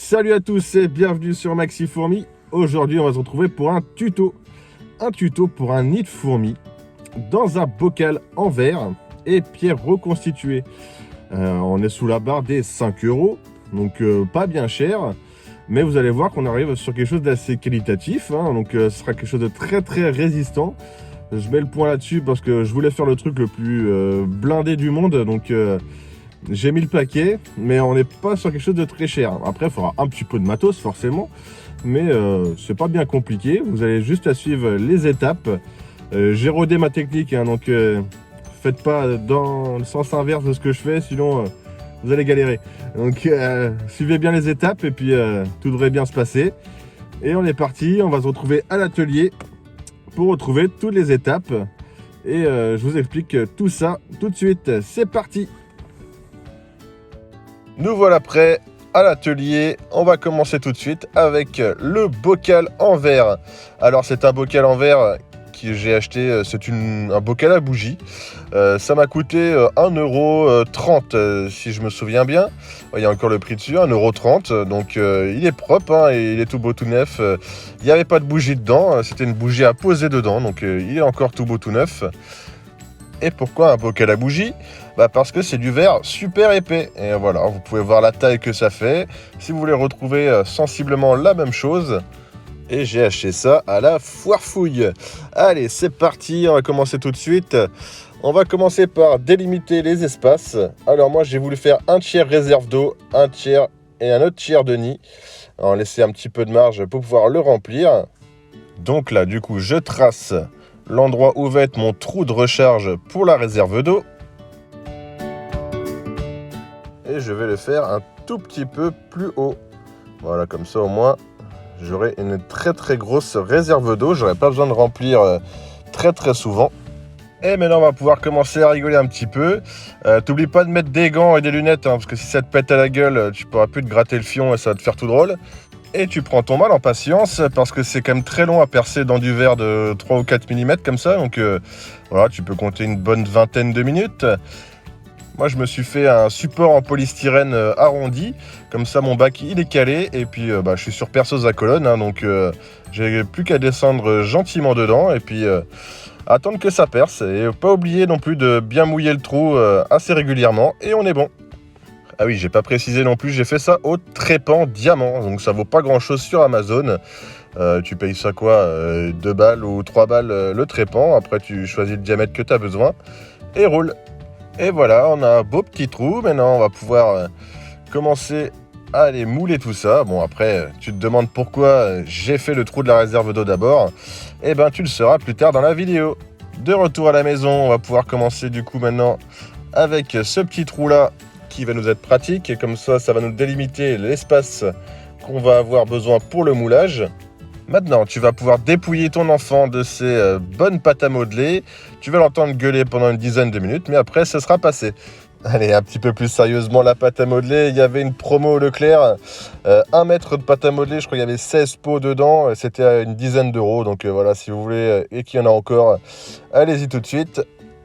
Salut à tous et bienvenue sur Maxi Fourmi. Aujourd'hui, on va se retrouver pour un tuto. Un tuto pour un nid de fourmis dans un bocal en verre et pierre reconstituée. On est sous la barre des 5 €, donc pas bien cher. Mais vous allez voir qu'on arrive sur quelque chose d'assez qualitatif. Donc ce sera quelque chose de très résistant. Je mets le point là-dessus parce que je voulais faire le truc le plus blindé du monde. Donc j'ai mis le paquet, mais on n'est pas sur quelque chose de très cher. Après, il faudra un petit peu de matos forcément, mais c'est pas bien compliqué. Vous allez juste à suivre les étapes. J'ai rodé ma technique, donc faites pas dans le sens inverse de ce que je fais, sinon vous allez galérer. Donc suivez bien les étapes et puis tout devrait bien se passer. Et on est parti, on va se retrouver à l'atelier pour retrouver toutes les étapes. Et je vous explique tout ça tout de suite. C'est parti! Nous voilà prêts à l'atelier. On va commencer tout de suite avec le bocal en verre. Alors c'est un bocal en verre que j'ai acheté, c'est un bocal à bougie. Ça m'a coûté 1,30 € si je me souviens bien. Il y a encore le prix dessus, 1,30 €. Donc il est propre, et il est tout beau tout neuf. Il n'y avait pas de bougie dedans, c'était une bougie à poser dedans. Donc il est encore tout beau tout neuf. Et pourquoi un bocal à bougie ? Parce que c'est du verre super épais. Et voilà, vous pouvez voir la taille que ça fait. Si vous voulez retrouver sensiblement la même chose, et j'ai acheté ça à la foire fouille. Allez, c'est parti, on va commencer tout de suite. On va commencer par délimiter les espaces. Alors moi, j'ai voulu faire un tiers réserve d'eau, un tiers et un autre tiers de nid. On laisser un petit peu de marge pour pouvoir le remplir. Donc là, du coup, je trace l'endroit où va être mon trou de recharge pour la réserve d'eau. Et je vais le faire un tout petit peu plus haut. Voilà, comme ça au moins, j'aurai une très grosse réserve d'eau. J'aurai pas besoin de remplir très souvent. Et maintenant, on va pouvoir commencer à rigoler un petit peu. T'oublies pas de mettre des gants et des lunettes, parce que si ça te pète à la gueule, tu pourras plus te gratter le fion et ça va te faire tout drôle. Et tu prends ton mal en patience, parce que c'est quand même très long à percer dans du verre de 3 ou 4 mm comme ça. Donc voilà, tu peux compter une bonne vingtaine de minutes. Moi, je me suis fait un support en polystyrène arrondi. Comme ça, mon bac, il est calé. Et puis, je suis sur perceuse à colonne. Donc, j'ai plus qu'à descendre gentiment dedans. Et puis, attendre que ça perce. Et pas oublier non plus de bien mouiller le trou assez régulièrement. Et on est bon. Ah oui, j'ai pas précisé non plus. J'ai fait ça au trépan diamant. Donc, ça vaut pas grand-chose sur Amazon. Tu payes ça quoi 2 balles ou 3 balles le trépan. Après, tu choisis le diamètre que tu as besoin. Et roule. Et voilà, on a un beau petit trou. Maintenant, on va pouvoir commencer à aller mouler tout ça. Bon, après, tu te demandes pourquoi j'ai fait le trou de la réserve d'eau d'abord. Eh ben, tu le sauras plus tard dans la vidéo. De retour à la maison, on va pouvoir commencer du coup maintenant avec ce petit trou-là qui va nous être pratique. Et comme ça, ça va nous délimiter l'espace qu'on va avoir besoin pour le moulage. Maintenant, tu vas pouvoir dépouiller ton enfant de ses bonnes pâtes à modeler. Tu vas l'entendre gueuler pendant une dizaine de minutes, mais après, ça sera passé. Allez, un petit peu plus sérieusement, la pâte à modeler. Il y avait une promo au Leclerc. 1 mètre de pâte à modeler, je crois qu'il y avait 16 pots dedans. C'était à une dizaine d'euros. Donc voilà, si vous voulez et qu'il y en a encore, allez-y tout de suite.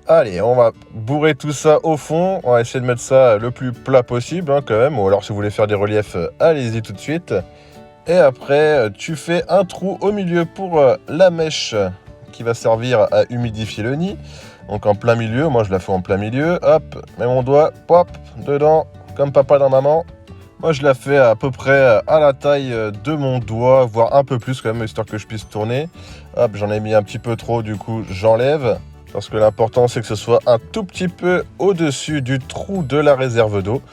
Allez, on va bourrer tout ça au fond. On va essayer de mettre ça le plus plat possible quand même. Ou alors, si vous voulez faire des reliefs, allez-y tout de suite. Et après, tu fais un trou au milieu pour la mèche qui va servir à humidifier le nid. Donc en plein milieu, moi je la fais en plein milieu. Hop, mets mon doigt, pop, dedans, comme papa dans maman. Moi je la fais à peu près à la taille de mon doigt, voire un peu plus quand même, histoire que je puisse tourner. Hop, j'en ai mis un petit peu trop, du coup j'enlève. Parce que l'important c'est que ce soit un tout petit peu au-dessus du trou de la réserve d'eau.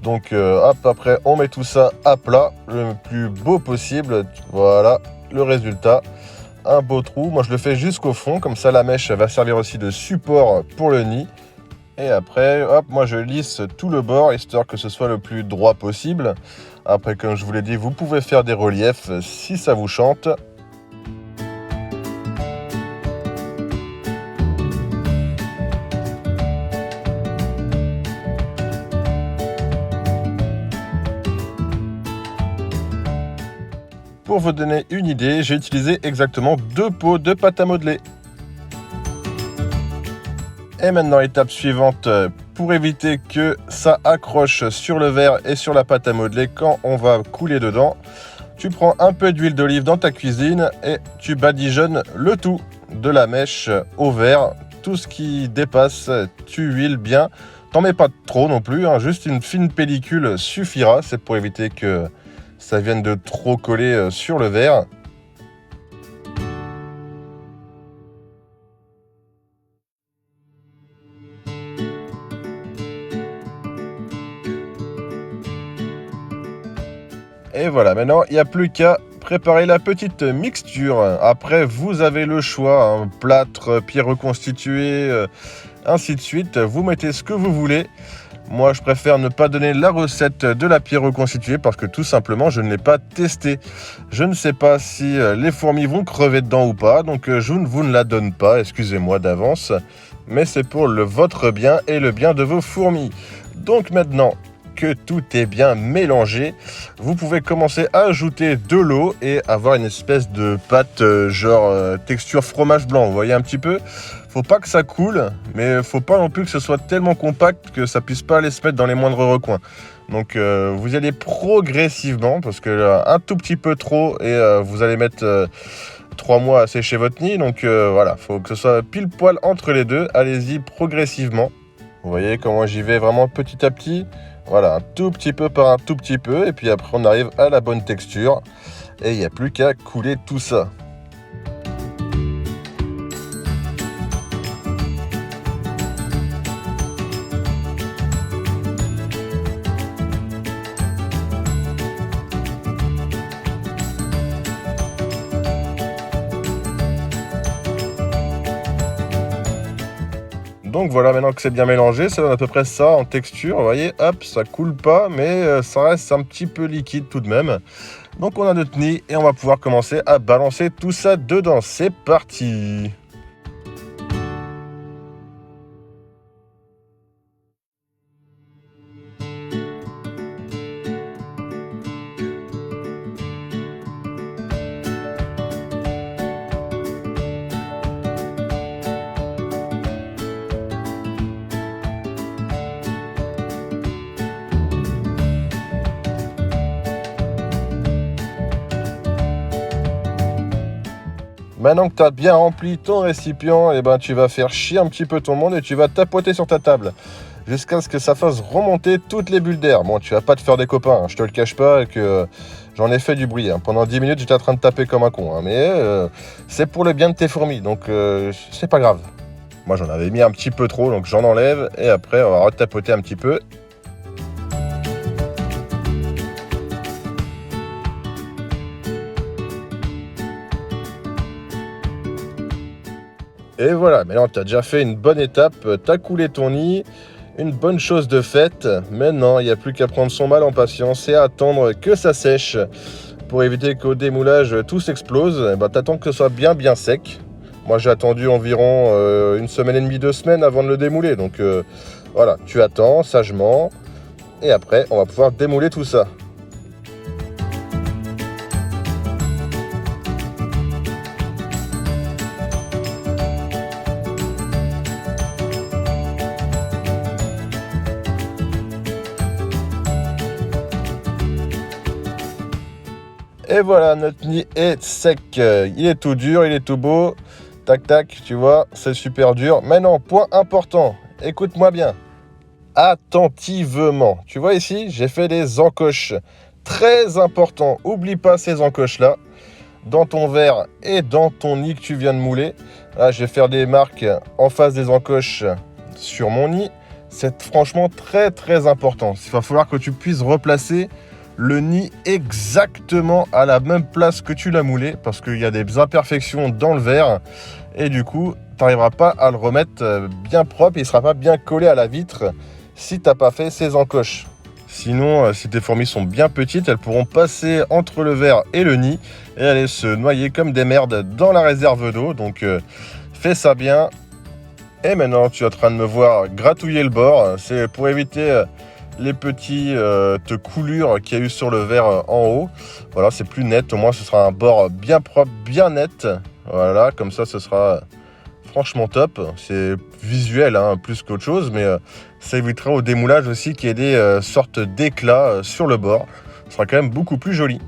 Donc hop, après on met tout ça à plat, le plus beau possible. Voilà le résultat, un beau trou. Moi je le fais jusqu'au fond, comme ça la mèche va servir aussi de support pour le nid. Et après, hop, moi je lisse tout le bord, histoire que ce soit le plus droit possible. Après, comme je vous l'ai dit, vous pouvez faire des reliefs si ça vous chante. Pour vous donner une idée, j'ai utilisé exactement 2 pots de pâte à modeler. Et maintenant, étape suivante, pour éviter que ça accroche sur le verre et sur la pâte à modeler quand on va couler dedans. Tu prends un peu d'huile d'olive dans ta cuisine et tu badigeonnes le tout, de la mèche au verre. Tout ce qui dépasse, tu huiles bien. T'en mets pas trop non plus, hein, juste une fine pellicule suffira. C'est pour éviter que ça vienne de trop coller sur le verre. Et voilà, maintenant il n'y a plus qu'à préparer la petite mixture. Après, vous avez le choix, un plâtre, pierre reconstituée, ainsi de suite. Vous mettez ce que vous voulez. Moi, je préfère ne pas donner la recette de la pierre reconstituée parce que tout simplement, je ne l'ai pas testée. Je ne sais pas si les fourmis vont crever dedans ou pas, donc je ne vous la donne pas, excusez-moi d'avance. Mais c'est pour votre bien et le bien de vos fourmis. Donc maintenant que tout est bien mélangé, vous pouvez commencer à ajouter de l'eau et avoir une espèce de pâte texture fromage blanc. Vous voyez un petit peu, faut pas que ça coule, mais faut pas non plus que ce soit tellement compact que ça puisse pas aller se mettre dans les moindres recoins. Donc vous allez progressivement, parce que un tout petit peu trop et vous allez mettre 3 mois à sécher votre nid. Donc voilà, faut que ce soit pile poil entre les deux. Allez-y progressivement. Vous voyez comment j'y vais vraiment petit à petit. Voilà, un tout petit peu par un tout petit peu, et puis après on arrive à la bonne texture, et il n'y a plus qu'à couler tout ça. Donc voilà, maintenant que c'est bien mélangé, ça donne à peu près ça en texture. Vous voyez, hop, ça coule pas, mais ça reste un petit peu liquide tout de même. Donc on a notre nid et on va pouvoir commencer à balancer tout ça dedans. C'est parti! Maintenant que tu as bien rempli ton récipient, et ben, tu vas faire chier un petit peu ton monde et tu vas tapoter sur ta table jusqu'à ce que ça fasse remonter toutes les bulles d'air. Bon, tu vas pas te faire des copains, hein, je te le cache pas que j'en ai fait du bruit. Hein. Pendant 10 minutes, j'étais en train de taper comme un con. Hein, mais c'est pour le bien de tes fourmis, donc c'est pas grave. Moi, j'en avais mis un petit peu trop, donc j'en enlève et après, on va retapoter un petit peu. Et voilà, maintenant tu as déjà fait une bonne étape, tu as coulé ton nid, une bonne chose de faite. Maintenant, il n'y a plus qu'à prendre son mal en patience et attendre que ça sèche. Pour éviter qu'au démoulage, tout s'explose, tu attends que ce soit bien sec. Moi, j'ai attendu environ 1 semaine et demie, 2 semaines avant de le démouler. Donc voilà, tu attends sagement et après, on va pouvoir démouler tout ça. Et voilà, notre nid est sec, il est tout dur, il est tout beau. Tac tac, tu vois, c'est super dur. Maintenant, point important, écoute-moi bien, attentivement. Tu vois ici, j'ai fait des encoches. Très important, oublie pas ces encoches-là. Dans ton verre et dans ton nid que tu viens de mouler. Là, je vais faire des marques en face des encoches sur mon nid. C'est franchement très important. Il va falloir que tu puisses replacer le nid exactement à la même place que tu l'as moulé parce qu'il y a des imperfections dans le verre et du coup tu n'arriveras pas à le remettre bien propre et il ne sera pas bien collé à la vitre si tu n'as pas fait ces encoches. Sinon, si tes fourmis sont bien petites, elles pourront passer entre le verre et le nid et aller se noyer comme des merdes dans la réserve d'eau. Donc fais ça bien. Et maintenant tu es en train de me voir gratouiller le bord. C'est pour éviter les petites coulures qu'il y a eu sur le verre en haut. Voilà, c'est plus net, au moins ce sera un bord bien propre, bien net. Voilà, comme ça ce sera franchement top. C'est visuel hein, plus qu'autre chose, mais Ça évitera au démoulage aussi qu'il y ait des sortes d'éclats sur le bord. Ce sera quand même beaucoup plus joli.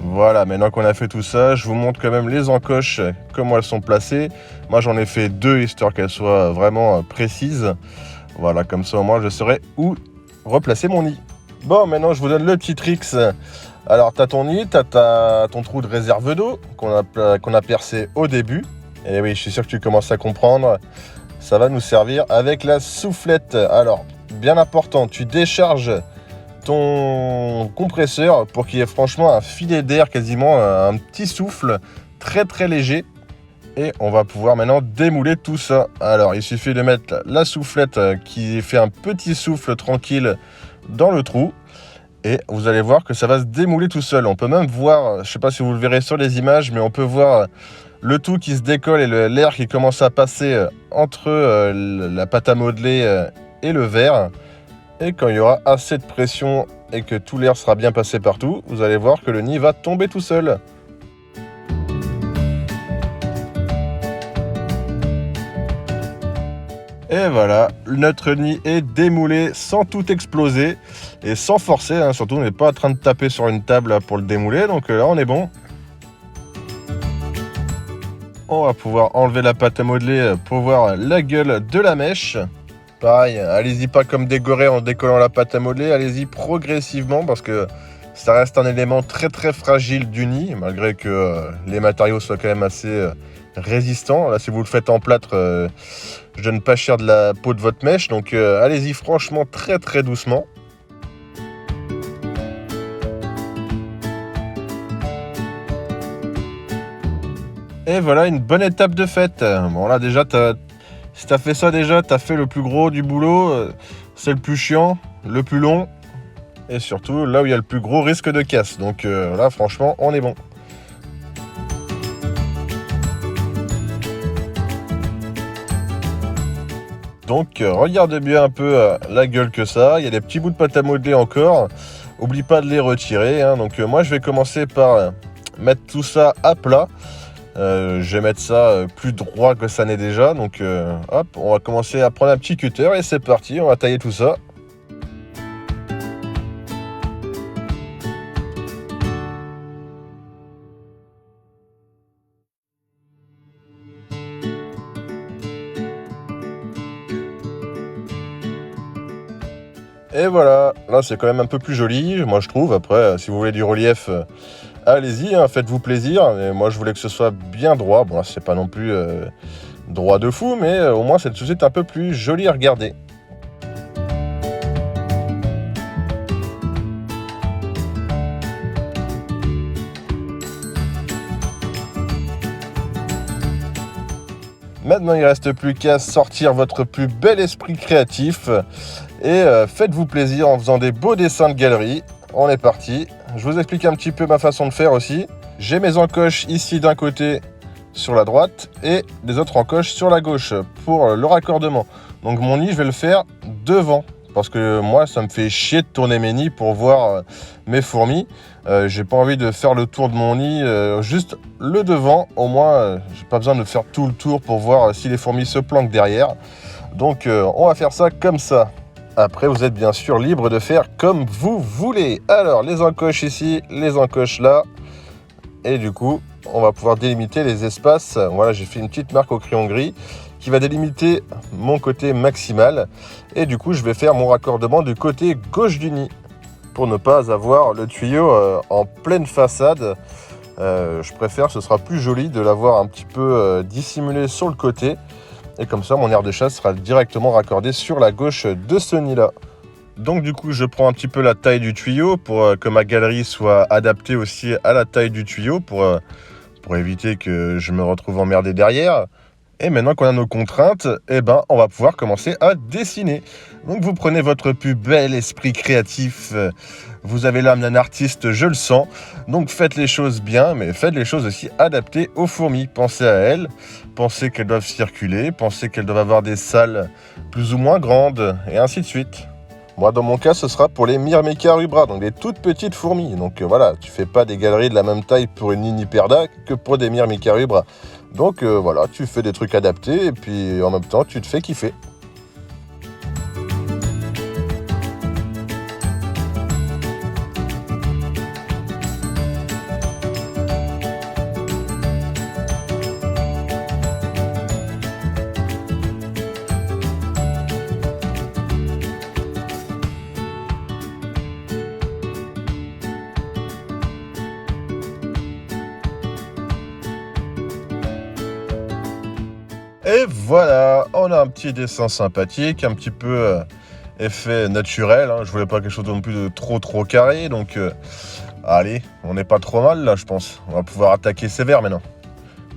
Voilà, maintenant qu'on a fait tout ça, je vous montre quand même les encoches, comment elles sont placées. Moi j'en ai fait 2 histoire qu'elles soient vraiment précises. Voilà, comme ça au moins je saurai où replacer mon nid. Bon, maintenant je vous donne le petit tricks. Alors tu as ton nid, tu as ton trou de réserve d'eau qu'on a percé au début. Et oui, je suis sûr que tu commences à comprendre. Ça va nous servir avec la soufflette. Alors, bien important, tu décharges ton compresseur pour qu'il y ait franchement un filet d'air, quasiment un petit souffle très très léger. Et on va pouvoir maintenant démouler tout ça. Alors, il suffit de mettre la soufflette qui fait un petit souffle tranquille dans le trou. Et vous allez voir que ça va se démouler tout seul. On peut même voir, je ne sais pas si vous le verrez sur les images, mais on peut voir le tout qui se décolle et l'air qui commence à passer entre la pâte à modeler et le verre. Et quand il y aura assez de pression et que tout l'air sera bien passé partout, vous allez voir que le nid va tomber tout seul. Et voilà, notre nid est démoulé sans tout exploser et sans forcer, hein, surtout on n'est pas en train de taper sur une table là, pour le démouler, donc là on est bon. On va pouvoir enlever la pâte à modeler pour voir la gueule de la mèche. Pareil, allez-y pas comme des gorées en décollant la pâte à modeler, allez-y progressivement parce que ça reste un élément très très fragile du nid, malgré que les matériaux soient quand même assez résistants. Là, si vous le faites en plâtre, je donne pas cher de la peau de votre mèche, donc allez-y franchement très très doucement. Et voilà une bonne étape de fête. Bon là déjà, si t'as fait ça déjà, t'as fait le plus gros du boulot, c'est le plus chiant, le plus long, et surtout là où il y a le plus gros risque de casse. Donc là franchement, on est bon. Donc regardez bien un peu la gueule que ça, il y a des petits bouts de pâte à modeler encore, oublie pas de les retirer, hein. Donc moi je vais commencer par mettre tout ça à plat. Je vais mettre ça plus droit que ça n'est déjà, donc hop, on va commencer à prendre un petit cutter et c'est parti, on va tailler tout ça. Et voilà, là c'est quand même un peu plus joli, moi je trouve. Après, si vous voulez du relief, allez-y, hein, faites-vous plaisir. Et moi je voulais que ce soit bien droit. Bon là c'est pas non plus droit de fou, mais au moins c'est tout de suite un peu plus joli à regarder. Maintenant il ne reste plus qu'à sortir votre plus bel esprit créatif et faites-vous plaisir en faisant des beaux dessins de galerie. On est parti. Je vous explique un petit peu ma façon de faire aussi. J'ai mes encoches ici d'un côté sur la droite et les autres encoches sur la gauche pour le raccordement. Donc mon nid, je vais le faire devant parce que moi, ça me fait chier de tourner mes nids pour voir mes fourmis. J'ai pas envie de faire le tour de mon nid, juste le devant. Au moins, j'ai pas besoin de faire tout le tour pour voir si les fourmis se planquent derrière. Donc on va faire ça comme ça. Après, vous êtes bien sûr libre de faire comme vous voulez. Alors, les encoches ici, les encoches là. Et du coup, on va pouvoir délimiter les espaces. Voilà, j'ai fait une petite marque au crayon gris qui va délimiter mon côté maximal. Et du coup, je vais faire mon raccordement du côté gauche du nid pour ne pas avoir le tuyau en pleine façade. Je préfère, ce sera plus joli de l'avoir un petit peu dissimulé sur le côté. Et comme ça, mon aire de chasse sera directement raccordé sur la gauche de ce nid-là. Donc du coup, je prends un petit peu la taille du tuyau pour que ma galerie soit adaptée aussi à la taille du tuyau pour éviter que je me retrouve emmerdé derrière. Et maintenant qu'on a nos contraintes, on va pouvoir commencer à dessiner. Donc vous prenez votre plus bel esprit créatif. Vous avez l'âme d'un artiste, je le sens. Donc faites les choses bien, mais faites les choses aussi adaptées aux fourmis. Pensez à elles, pensez qu'elles doivent circuler, pensez qu'elles doivent avoir des salles plus ou moins grandes, et ainsi de suite. Moi, dans mon cas, ce sera pour les Myrmica rubra, donc des toutes petites fourmis. Donc voilà, tu fais pas des galeries de la même taille pour une Niniperda que pour des Myrmica rubra. Donc voilà, tu fais des trucs adaptés et puis en même temps, tu te fais kiffer. Et voilà, on a un petit dessin sympathique, un petit peu effet naturel, hein. Je voulais pas quelque chose non plus de trop carré, donc allez, on n'est pas trop mal là, je pense. On va pouvoir attaquer sévère maintenant.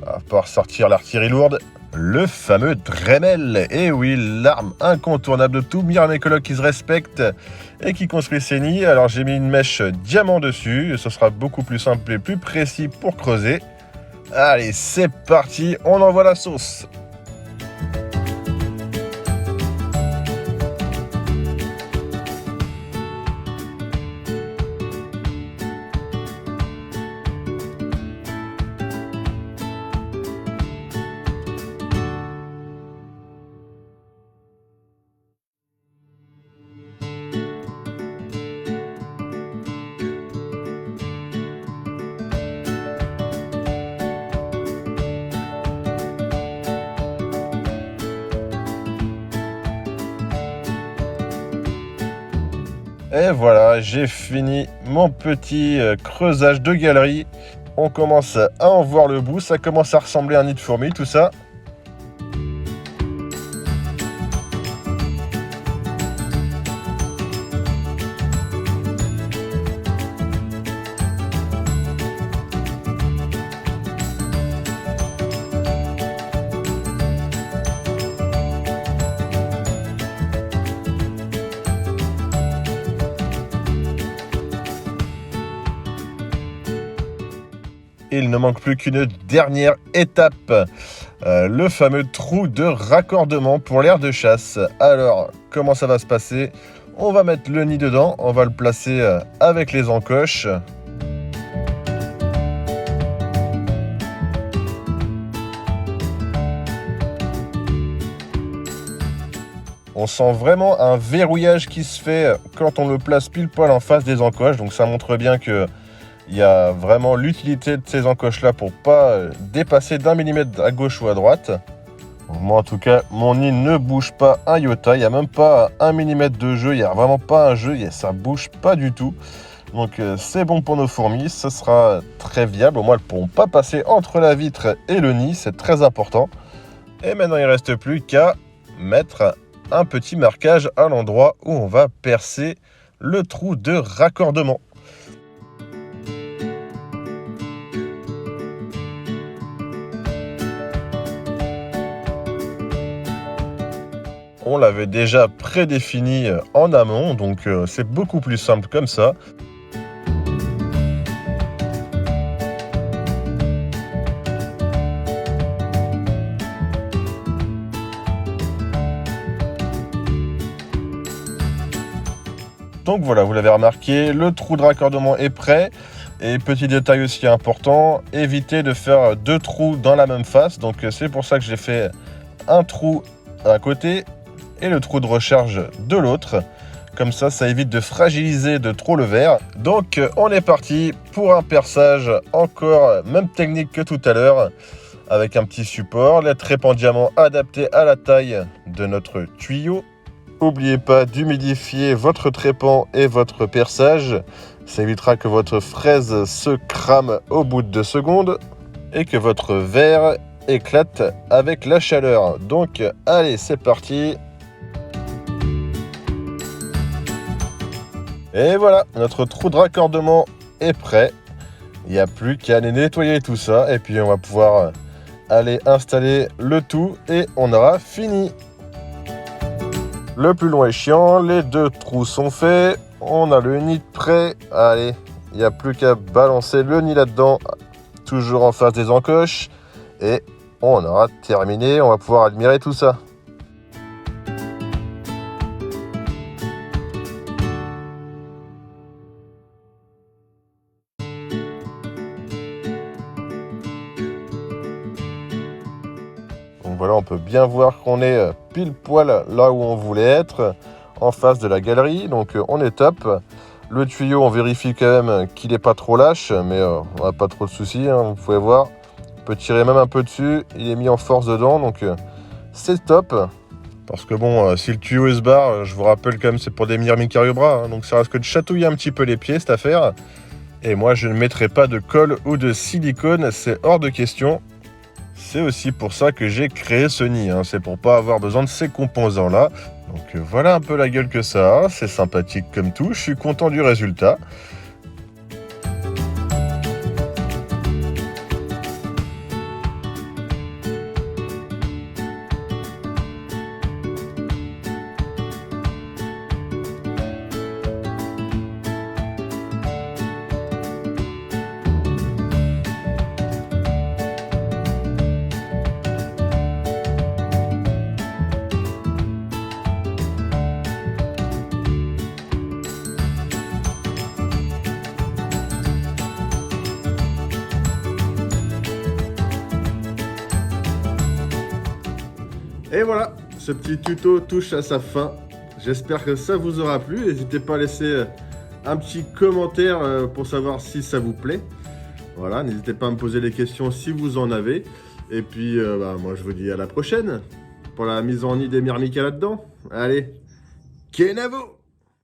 On va pouvoir sortir l'artillerie lourde. Le fameux Dremel. Et oui, l'arme incontournable de tout myrmécologue qui se respecte et qui construit ses nids. Alors j'ai mis une mèche diamant dessus. Ce sera beaucoup plus simple et plus précis pour creuser. Allez, c'est parti, on envoie la sauce. Et voilà, j'ai fini mon petit creusage de galerie. On commence à en voir le bout, ça commence à ressembler à un nid de fourmis tout ça. Il ne manque plus qu'une dernière étape, le fameux trou de raccordement pour l'aire de chasse. Alors, comment ça va se passer? On va mettre le nid dedans, on va le placer avec les encoches. On sent vraiment un verrouillage qui se fait quand on le place pile poil en face des encoches, donc ça montre bien que il y a vraiment l'utilité de ces encoches-là pour pas dépasser d'1 millimètre à gauche ou à droite. Moi, en tout cas, mon nid ne bouge pas un iota. Il n'y a même pas 1 millimètre de jeu. Il n'y a vraiment pas un jeu. Ça bouge pas du tout. Donc, c'est bon pour nos fourmis. Ce sera très viable. Au moins, elles ne pourront pas passer entre la vitre et le nid. C'est très important. Et maintenant, il ne reste plus qu'à mettre un petit marquage à l'endroit où on va percer le trou de raccordement. On l'avait déjà prédéfini en amont, donc c'est beaucoup plus simple comme ça. Donc voilà, vous l'avez remarqué, le trou de raccordement est prêt. Et petit détail aussi important, évitez de faire 2 trous dans la même face. Donc c'est pour ça que j'ai fait un trou d'un côté et le trou de recharge de l'autre. Comme ça, ça évite de fragiliser de trop le verre. Donc on est parti pour un perçage encore même technique que tout à l'heure, avec un petit support, la trêpe en diamant adaptée à la taille de notre tuyau. N'oubliez pas d'humidifier votre trépan et votre perçage. Ça évitera que votre fraise se crame au bout de 2 secondes et que votre verre éclate avec la chaleur. Donc allez, c'est parti. Et voilà, notre trou de raccordement est prêt. Il n'y a plus qu'à aller nettoyer tout ça et puis on va pouvoir aller installer le tout et on aura fini. Le plus long est chiant, les 2 trous sont faits, on a le nid prêt. Allez, il n'y a plus qu'à balancer le nid là-dedans, toujours en face des encoches. Et on aura terminé, on va pouvoir admirer tout ça. Donc voilà, on peut bien voir qu'on est pile poil là où on voulait être, en face de la galerie, donc on est top. Le tuyau, on vérifie quand même qu'il n'est pas trop lâche, mais on n'a pas trop de soucis, hein, vous pouvez voir. On peut tirer même un peu dessus, il est mis en force dedans, donc c'est top. Parce que bon, si le tuyau se barre, je vous rappelle quand même, c'est pour des myrmécariobrats, hein, donc ça risque de chatouiller un petit peu les pieds cette affaire. Et moi, je ne mettrai pas de colle ou de silicone, c'est hors de question. C'est aussi pour ça que j'ai créé ce nid, hein. C'est pour pas avoir besoin de ces composants-là. Donc voilà un peu la gueule que ça a, c'est sympathique comme tout, je suis content du résultat. Et voilà, ce petit tuto touche à sa fin. J'espère que ça vous aura plu. N'hésitez pas à laisser un petit commentaire pour savoir si ça vous plaît. Voilà, n'hésitez pas à me poser des questions si vous en avez. Et puis, moi, je vous dis à la prochaine pour la mise en nid des myrmicas là-dedans. Allez, Kenavo!